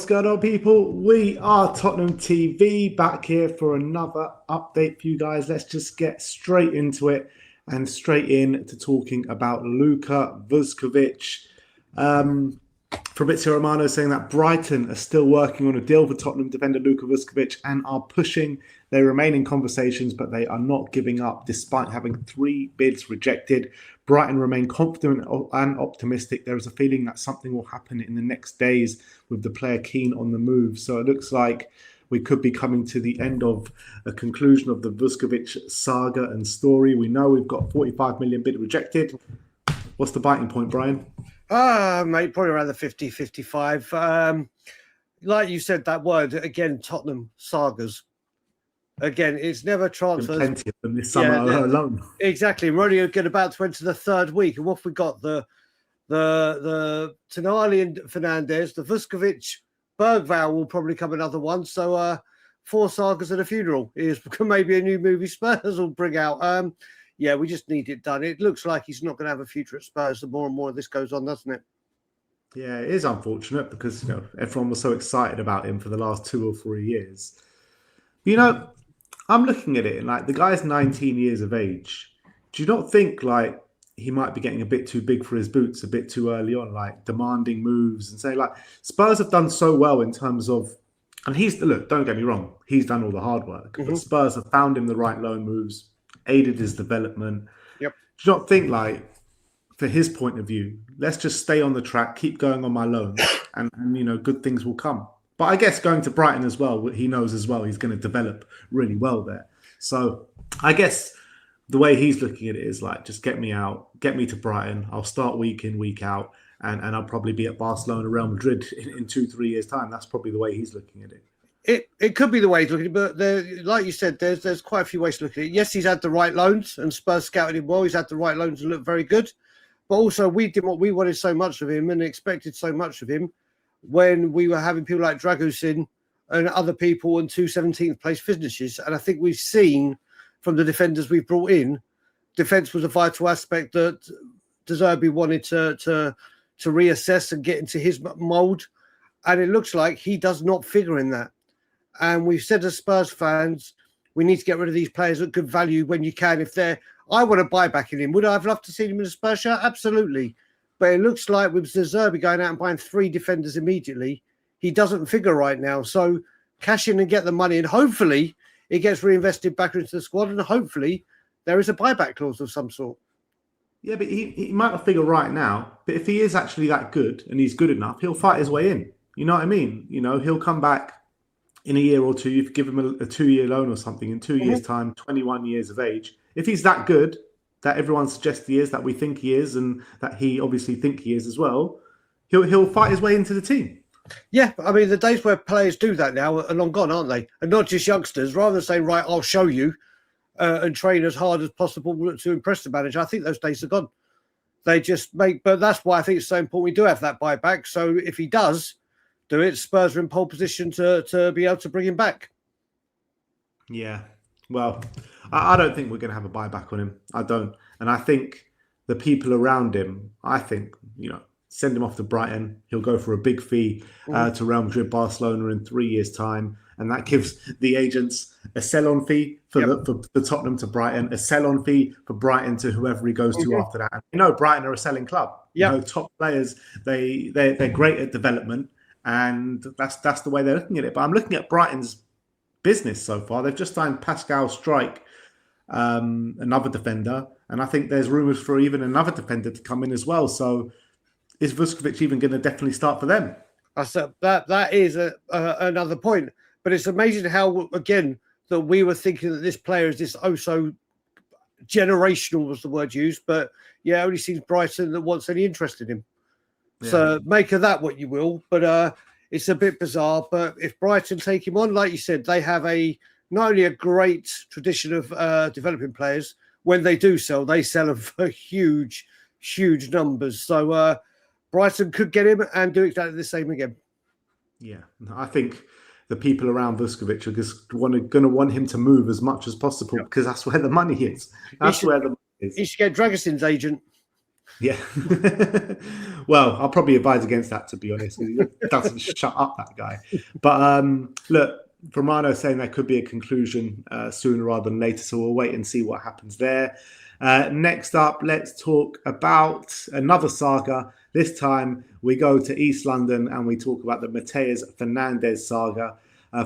What's going on, people? We are Tottenham TV back here for another update for you guys. Let's just get straight into it and straight in to talking about Luka Vuskovic. Fabrizio Romano saying that Brighton are still working on a deal for Tottenham defender Luka Vuskovic and are pushing. They remain in conversations, but they are not giving up despite having 3 bids rejected. Brighton remain confident and optimistic. There is a feeling that something will happen in the next days with the player keen on the move. So it looks like we could be coming to the end of a conclusion of the Vuskovic saga and story. We know we've got 45 million bid rejected. What's the biting point, Brian? Mate, probably around the 50, 55. Like you said, that word, again, Tottenham sagas. Again, it's never transfers. Plenty of them this summer alone. Exactly. We're only about to enter the 3rd week. And what have we got? The Tonali and Fernandes, the Vuskovic, Bergvall will probably come another one. So 4 sagas and a funeral is maybe a new movie Spurs will bring out. Yeah, we just need it done. It looks like he's not going to have a future at Spurs the more and more of this goes on, doesn't it? Yeah, it is unfortunate because everyone was so excited about him for the last 2 or 3 years. I'm looking at it and the guy's 19 years of age. Do you not think he might be getting a bit too big for his boots a bit too early on, demanding moves and say Spurs have done so well in terms of, and don't get me wrong, he's done all the hard work, but Spurs have found him the right loan moves, aided his development. Yep. Do you not think for his point of view, let's just stay on the track, keep going on my loan and good things will come. But I guess going to Brighton as well, he knows as well he's going to develop really well there. So I guess the way he's looking at it is just get me out, get me to Brighton. I'll start week in, week out, and I'll probably be at Barcelona, Real Madrid in 2-3 years' time. That's probably the way he's looking at it. It could be the way he's looking at it, but like you said, there's quite a few ways to look at it. Yes, he's had the right loans, and Spurs scouted him well. He's had the right loans and looked very good. But also, we did what we wanted so much of him and expected so much of him when we were having people like Dragusin and other people and 2 17th place finishes. And I think we've seen from the defenders we've brought in, defence was a vital aspect that Zerbi wanted to reassess and get into his mould. And it looks like he does not figure in that. And we've said as Spurs fans, we need to get rid of these players at good value when you can. I want to buy back in him. Would I have loved to see him in a Spurs shirt? Absolutely. But it looks like with Zerbi going out and buying 3 defenders immediately, he doesn't figure right now. So cash in and get the money, and hopefully it gets reinvested back into the squad, and hopefully there is a buyback clause of some sort. Yeah, but he might not figure right now. But if he is actually that good and he's good enough, he'll fight his way in. You know what I mean? He'll come back in a year or two. You've given him a 2-year loan or something in 2 years' time, 21 years of age. If he's that good, that everyone suggests he is, that we think he is, and that he obviously think he is as well, he'll fight his way into the team. Yeah, I mean, the days where players do that now are long gone, aren't they? And not just youngsters. Rather than saying, right, I'll show you and train as hard as possible to impress the manager, I think those days are gone. They just but that's why I think it's so important we do have that buyback. So if he does do it, Spurs are in pole position to be able to bring him back. Yeah, well, I don't think we're going to have a buyback on him. I don't. And I think the people around him, send him off to Brighton. He'll go for a big fee to Real Madrid, Barcelona in 3 years' time. And that gives the agents a sell-on fee for Tottenham to Brighton, a sell-on fee for Brighton to whoever he goes to after that. And Brighton are a selling club. Top players, they're great at development. And that's the way they're looking at it. But I'm looking at Brighton's business so far. They've just signed Pascal Struijk, another defender, and I think there's rumours for even another defender to come in as well. So is Vuskovic even going to definitely start for them? I said that is another point. But it's amazing how, again, that we were thinking that this player is this so generational was the word used, but yeah, only seems Brighton that wants any interest in him. Yeah. So make of that what you will, but it's a bit bizarre. But if Brighton take him on, like you said, they have not only a great tradition of developing players. When they do sell, they sell them for huge numbers. So Brighton could get him and do exactly the same again. Yeah, I think the people around Vuskovic are just going to want him to move as much as possible because that's where the money is. That's where the money is. He should get Dragusin's agent. Yeah. Well, I'll probably advise against that, to be honest, because he doesn't shut up, that guy. But look, Romano saying there could be a conclusion sooner rather than later, so we'll wait and see what happens there. Next up, let's talk about another saga. This time we go to East London and we talk about the Mateus Fernandes saga.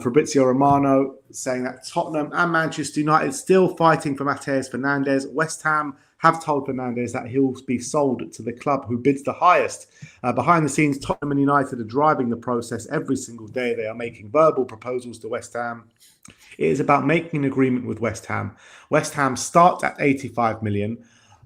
Fabrizio Romano saying that Tottenham and Manchester United still fighting for Mateus Fernandes. West Ham have told Fernandes that he'll be sold to the club who bids the highest. Behind the scenes, Tottenham and United are driving the process every single day. They are making verbal proposals to West Ham. It is about making an agreement with West Ham. West Ham start at 85 million.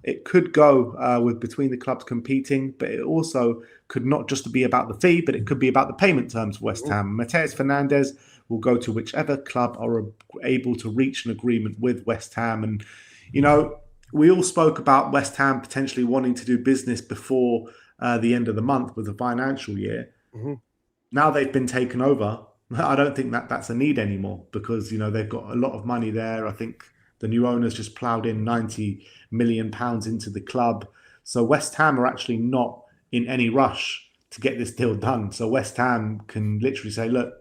It could go with between the clubs competing, but it also could not just be about the fee, but it could be about the payment terms of West Ham. Mateus Fernandes will go to whichever club are able to reach an agreement with West Ham. And, you know, we all spoke about West Ham potentially wanting to do business before the end of the month with the financial year. Mm-hmm. Now they've been taken over. I don't think that that's a need anymore because, you know, they've got a lot of money there. I think the new owners just ploughed in £90 million into the club. So West Ham are actually not in any rush to get this deal done. So West Ham can literally say, look,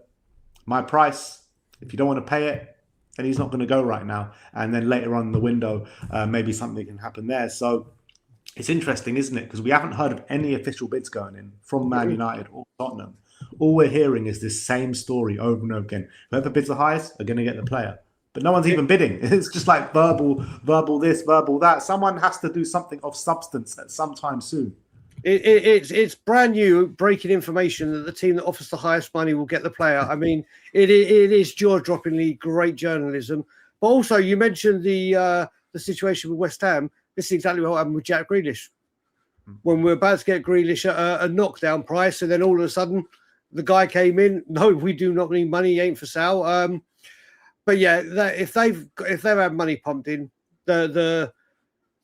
my price, if you don't want to pay it, then he's not going to go right now. And then later on in the window, maybe something can happen there. So it's interesting, isn't it? Because we haven't heard of any official bids going in from Man United or Tottenham. All we're hearing is this same story over and over again. Whoever bids the highest are going to get the player. But no one's even bidding. It's just like verbal this, verbal that. Someone has to do something of substance at some time soon. It's brand new breaking information that the team that offers the highest money will get the player. I mean, it is jaw-droppingly great journalism. But also, you mentioned the situation with West Ham. This is exactly what happened with Jack Grealish. When we're about to get Grealish at a knockdown price, and then all of a sudden, the guy came in. No, we do not need money. He ain't for sale. But yeah, if they've had money pumped in, the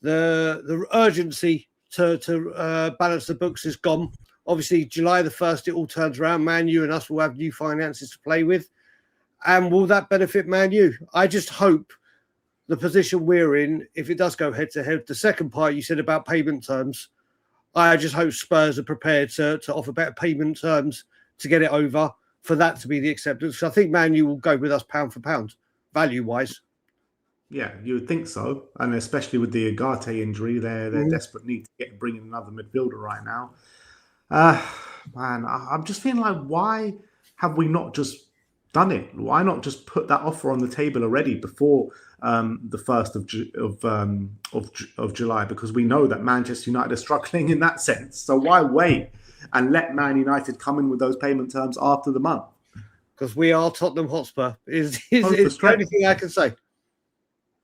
urgency to balance the books is gone. Obviously, July the 1st, it all turns around. Man U and us will have new finances to play with. And will that benefit Man U? I just hope the position we're in, if it does go head-to-head, the second part you said about payment terms, I just hope Spurs are prepared to offer better payment terms to get it over, for that to be the acceptance. So I think Man U will go with us pound for pound, value-wise. Yeah, you would think so, and especially with the Ugarte injury, they're desperate need to bring in another midfielder right now. Man, I'm just feeling like, why have we not just done it? Why not just put that offer on the table already before the 1st of July? Because we know that Manchester United are struggling in that sense. So why wait and let Man United come in with those payment terms after the month? Because we are Tottenham Hotspur. Is the only thing I can say.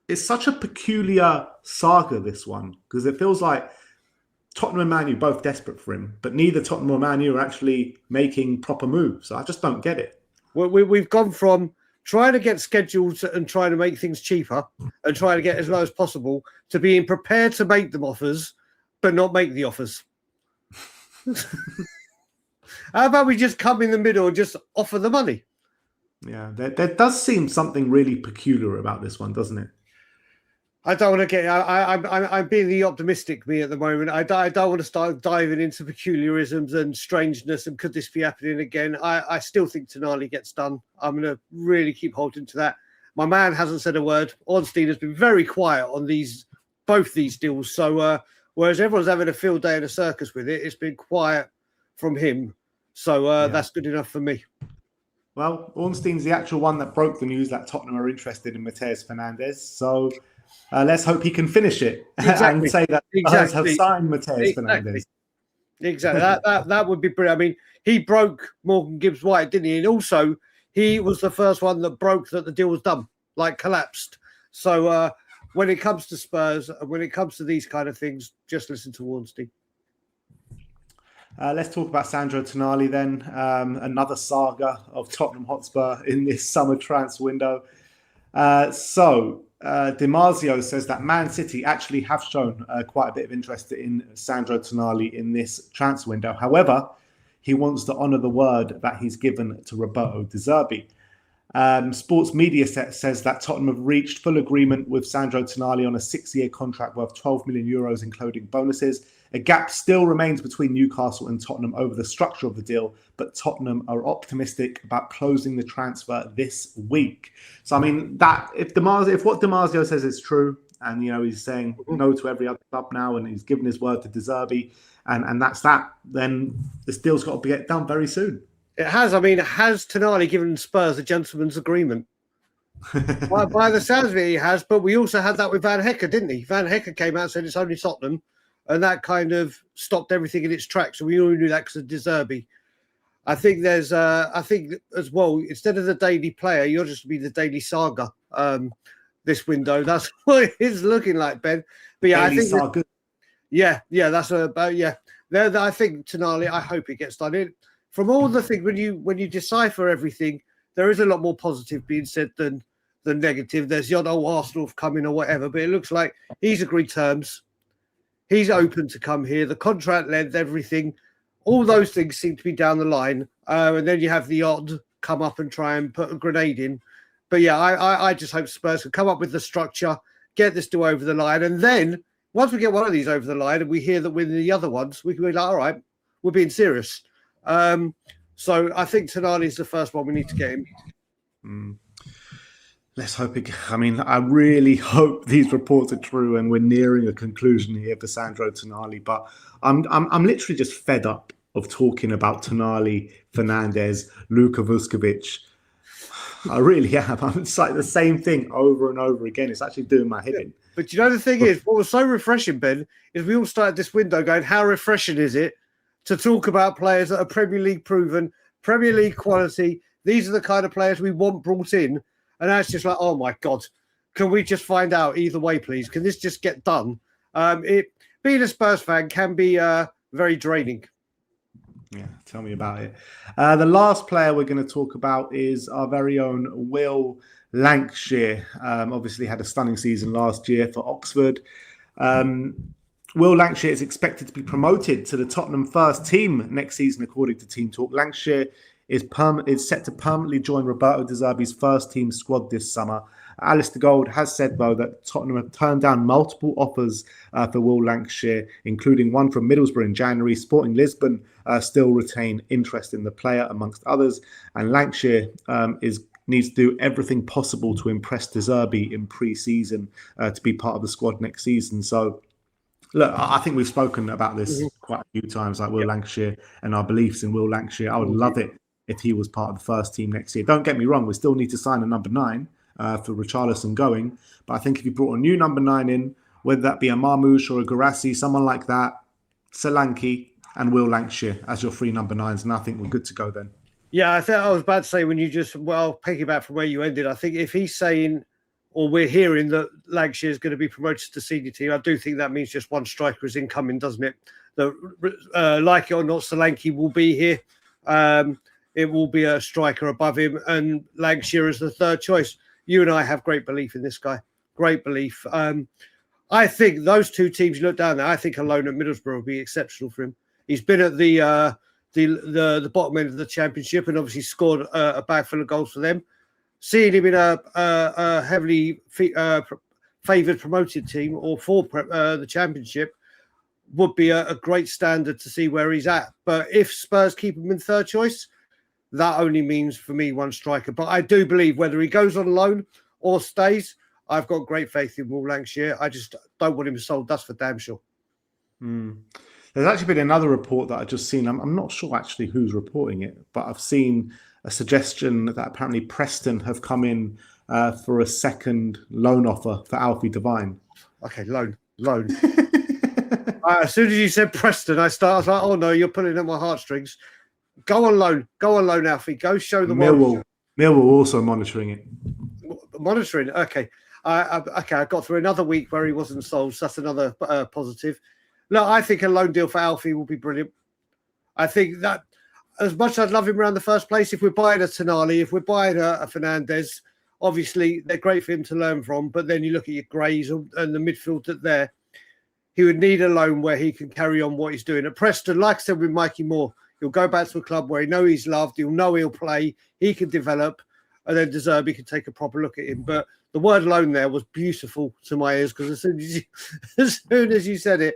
It's such a peculiar saga, this one, because it feels like Tottenham and Man U both desperate for him, but neither Tottenham or Man U are actually making proper moves. So I just don't get it. Well, we've gone from trying to get schedules and trying to make things cheaper and trying to get as low as possible to being prepared to make them offers, but not make the offers. How about we just come in the middle and just offer the money? Yeah, there does seem something really peculiar about this one, doesn't it? I don't want to get. I'm being the optimistic me at the moment. I don't want to start diving into peculiarisms and strangeness. And could this be happening again? I still think Tonali gets done. I'm going to really keep holding to that. My man hasn't said a word. Ornstein has been very quiet on both these deals. So whereas everyone's having a field day in a circus with it, it's been quiet from him. So that's good enough for me. Well, Ornstein's the actual one that broke the news that Tottenham are interested in Mateus Fernandes. So let's hope he can finish it and say that Spurs have signed Mateus Fernandes. Exactly. that would be brilliant. I mean, he broke Morgan Gibbs-White, didn't he? And also, he was the first one that broke that the deal was done, like collapsed. So when it comes to Spurs and when it comes to these kind of things, just listen to Ornstein. Let's talk about Sandro Tonali then. Another saga of Tottenham Hotspur in this summer transfer window. DiMarzio says that Man City actually have shown quite a bit of interest in Sandro Tonali in this transfer window. However, he wants to honour the word that he's given to Roberto De Zerbi. Sports Media says that Tottenham have reached full agreement with Sandro Tonali on a 6-year contract worth €12 million, including bonuses. A gap still remains between Newcastle and Tottenham over the structure of the deal, but Tottenham are optimistic about closing the transfer this week. So, I mean, that if what Damasio says is true, and he's saying no to every other club now, and he's given his word to De Zerbi, and that's that, then this deal's got to get done very soon. It has. I mean, has Tonali given Spurs a gentleman's agreement? By the sounds of it, he has. But we also had that with Van Hecker, didn't he? Van Hecker came out and said it's only Tottenham, and that kind of stopped everything in its tracks. So we all knew that because of De Zerbi. I think there's, I think as well, instead of the daily player, you're just to be the daily saga. This window, that's what it's looking like, Ben. But yeah, daily I think saga. That's about I think Tonali. I hope it gets done. From all the things when you decipher everything, there is a lot more positive being said than negative. There's the odd Arsenal coming or whatever, but it looks like he's agreed terms. He's open to come here. The contract length, everything, all those things seem to be down the line. And then you have the odd come up and try and put a grenade in. But yeah, I just hope Spurs can come up with the structure, get this deal over the line. And then once we get one of these over the line and we hear that we're the other ones, we can be like, all right, we're being serious. So I think Tonali is the first one we need to get him. Let's hope it. I mean, I really hope these reports are true and we're nearing a conclusion here for Sandro Tonali. But I'm literally just fed up of talking about Tonali, Fernandes, Luka Vuskovic. I really am. It's like the same thing over and over again. It's actually doing my head in. But the thing is, what was so refreshing, Ben, is we all started this window going, how refreshing is it to talk about players that are Premier League proven, Premier League quality. These are the kind of players we want brought in. And that's just like, oh my God, can we just find out either way, please? Can this just get done? Being a Spurs fan can be very draining. Yeah, tell me about it. The last player we're going to talk about is our very own Will Lancashire. Obviously had a stunning season last year for Oxford. Will Lancashire is expected to be promoted to the Tottenham first team next season, according to Team Talk. Lancashire is set to permanently join Roberto De Zerbi's first team squad this summer. Alistair Gold has said, though, that Tottenham have turned down multiple offers for Will Lancashire, including one from Middlesbrough in January. Sporting Lisbon still retain interest in the player, amongst others. And Lancashire needs to do everything possible to impress De Zerbi in pre-season to be part of the squad next season. So, look, I think we've spoken about this quite a few times, like Will Lancashire and our beliefs in Will Lancashire. I would love it if he was part of the first team next year. Don't get me wrong, we still need to sign a number 9 for Richarlison going. But I think if you brought a new number 9 in, whether that be a Marmoush or a Garassi, someone like that, Solanke and Will Lancashire as your 3 number 9s, and I think we're good to go then. Yeah, I think I was about to say when you just, piggyback from where you ended, I think if he's saying, or we're hearing that Lancashire is going to be promoted to senior team, I do think that means just one striker is incoming, doesn't it? Like it or not, Solanke will be here. It will be a striker above him, and Lancashire is the third choice. You and I have great belief in this guy. Great belief. I think those two teams you look down there, I think a loan at Middlesbrough will be exceptional for him. He's been at the bottom end of the Championship and obviously scored a bag full of goals for them. Seeing him in a heavily favoured promoted team or for the Championship would be a great standard to see where he's at. But if Spurs keep him in third choice, that only means for me one striker. But I do believe whether he goes on loan or stays, I've got great faith in Will Lancashire. I just don't want him sold. That's for damn sure. There's actually been another report that I've just seen. I'm not sure actually who's reporting it, but I've seen a suggestion that apparently Preston have come in for a second loan offer for Alfie Devine. Okay, loan. As soon as you said Preston, I was like, oh no, you're pulling at my heartstrings. Go on loan, Alfie. Go show the world. Millwall also monitoring it. Monitoring, okay. I got through another week where he wasn't sold, so that's another positive. Look, I think a loan deal for Alfie will be brilliant. I think that as much as I'd love him around the first place, if we're buying a Tonali, if we're buying a Fernandes, obviously they're great for him to learn from, but then you look at your Greys and the midfield that there, he would need a loan where he can carry on what he's doing. At Preston, like I said with Mikey Moore, he'll go back to a club where he knows he's loved, he'll know he'll play, he can develop, and then De Zerbi can take a proper look at him. But the word loan there was beautiful to my ears because as soon as you said it,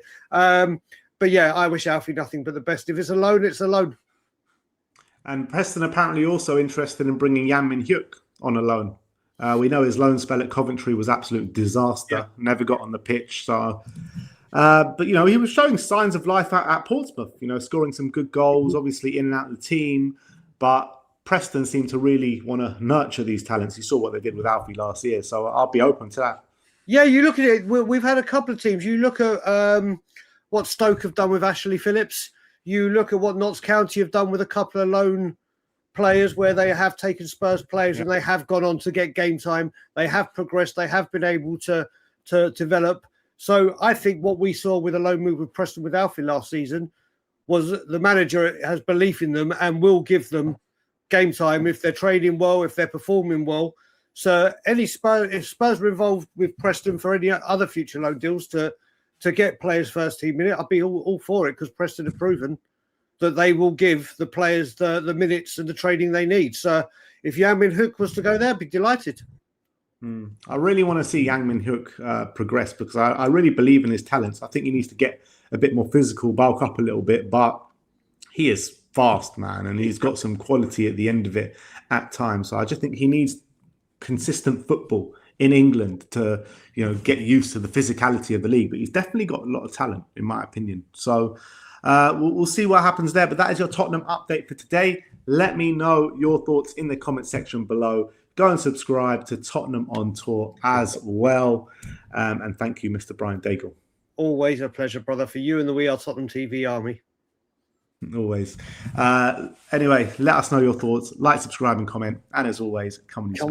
But yeah, I wish Alfie nothing but the best. If it's a loan, it's a loan. And Preston apparently also interested in bringing Yan Min Hyuk on a loan. We know his loan spell at Coventry was absolute disaster. Yeah. Never got on the pitch. So, but you know, he was showing signs of life at Portsmouth. You know, scoring some good goals, obviously in and out of the team. But Preston seem to really want to nurture these talents. You saw what they did with Alfie last year, so I'll be open to that. Yeah, you look at it. We've had a couple of teams. You look at what Stoke have done with Ashley Phillips. You look at what Notts County have done with a couple of loan players where they have taken Spurs players and they have gone on to get game time. They have progressed. They have been able to develop. So I think what we saw with a loan move with Preston with Alfie last season was the manager has belief in them and will give them game time if they're trading well, if they're performing well. So if Spurs are involved with Preston for any other future loan deals to get players first team minute, I'd be all for it, because Preston have proven that they will give the players the minutes and the training they need. So if Yan Min Hyuk was to go there, I'd be delighted. I really want to see Yang Min Hyuk progress, because I really believe in his talents. I think he needs to get a bit more physical, bulk up a little bit, but he is fast, man, and he's got some quality at the end of it at times. So I just think he needs consistent football in England to, you know, get used to the physicality of the league. But he's definitely got a lot of talent, in my opinion. So we'll see what happens there. But that is your Tottenham update for today. Let me know your thoughts in the comment section below. Go and subscribe to Tottenham on Tour as well. And thank you, Mr. Brian Daigle. Always a pleasure, brother, for you and the We Are Tottenham TV army. Always. Anyway, let us know your thoughts. Like, subscribe, and comment. And as always, come on, Spurs.